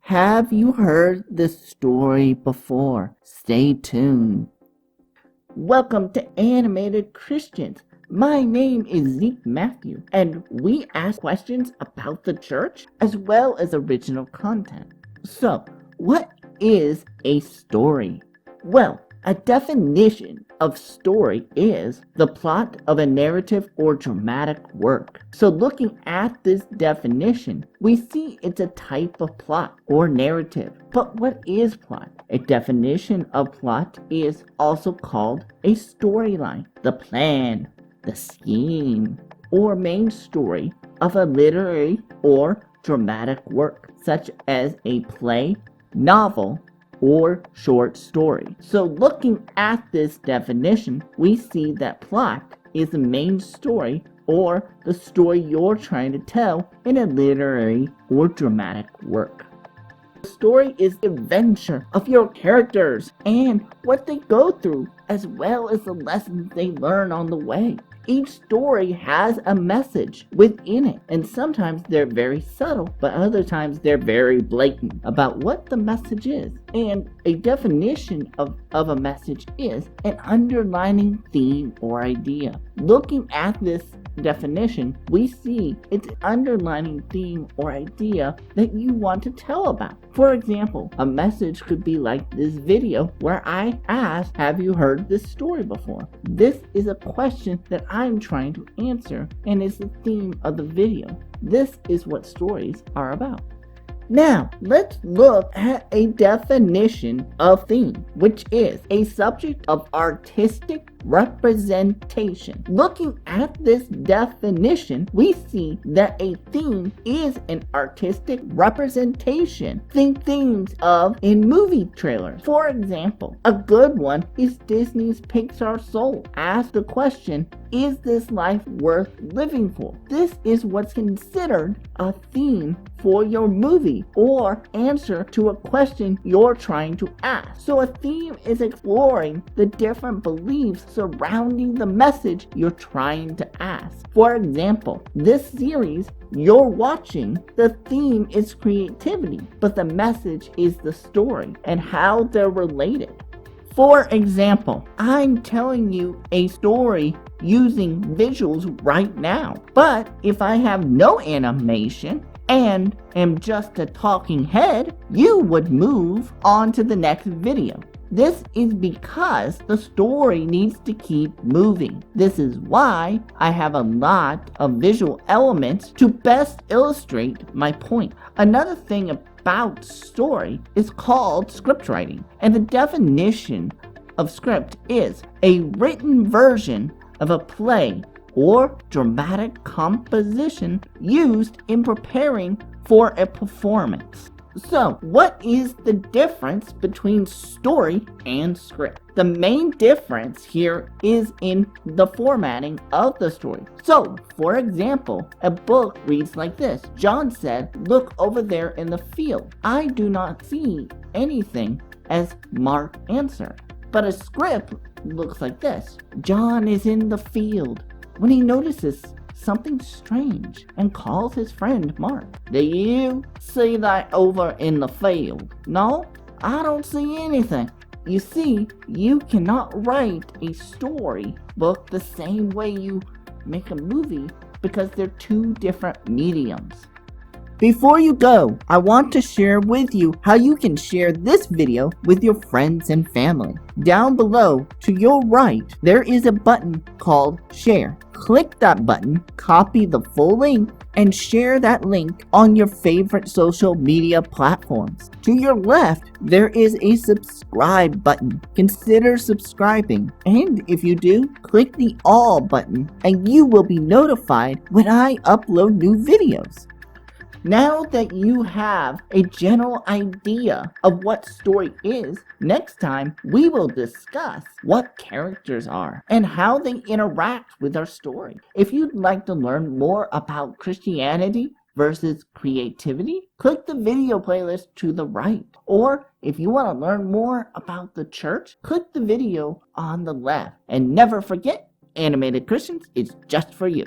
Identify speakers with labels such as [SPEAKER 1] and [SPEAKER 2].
[SPEAKER 1] Have you heard this story before? Stay tuned. Welcome to Animated Christians. My name is Zeke Matthew, and we ask questions about the church as well as original content. So, what is a story? Well, a definition of story is the plot of a narrative or dramatic work. So looking at this definition, we see it's a type of plot or narrative. But what is plot? A definition of plot is also called a storyline, the plan, the scheme, or main story of a literary or dramatic work, such as a play, novel, or short story. So looking at this definition, we see that plot is the main story or the story you're trying to tell in a literary or dramatic work. The story is the adventure of your characters and what they go through, as well as the lessons they learn on the way. Each story has a message within it, and sometimes they're very subtle, but other times they're very blatant about what the message is. And a definition of a message is an underlining theme or idea. Looking at this definition, we see it's an underlining theme or idea that you want to tell about. For example, a message could be like this video where I asked, have you heard this story before? This is a question that I'm trying to answer, and it's the theme of the video. This is what stories are about. Now, let's look at a definition of theme, which is a subject of artistic representation. Looking at this definition, we see that a theme is an artistic representation. Think themes of in movie trailers. For example, a good one is Disney's Pixar Soul. Ask the question, is this life worth living for? This is what's considered a theme for your movie or answer to a question you're trying to ask. So a theme is exploring the different beliefs surrounding the message you're trying to ask. For example, this series you're watching, the theme is creativity, but the message is the story and how they're related. For example, I'm telling you a story using visuals right now, but if I have no animation and am just a talking head, you would move on to the next video. This is because the story needs to keep moving. This is why I have a lot of visual elements to best illustrate my point. Another thing about story is called script writing, and the definition of script is a written version of a play or dramatic composition used in preparing for a performance. So, what is the difference between story and script? The main difference here is in the formatting of the story. So, for example, a book reads like this. John said, "Look over there in the field. I do not see anything," as Mark answered. But a script looks like this. John is in the field when he notices something strange and calls his friend Mark. "Do you see that over in the field?" "No, I don't see anything." You see, you cannot write a story book the same way you make a movie because they're two different mediums. Before you go, I want to share with you how you can share this video with your friends and family. Down below, to your right, there is a button called Share. Click that button, copy the full link, and share that link on your favorite social media platforms. To your left, there is a subscribe button. Consider subscribing, and if you do, click the All button, and you will be notified when I upload new videos. Now that you have a general idea of what story is, next time we will discuss what characters are and how they interact with our story. If you'd like to learn more about Christianity versus creativity, click the video playlist to the right. Or if you want to learn more about the church, click the video on the left. And never forget, Animated Christians is just for you.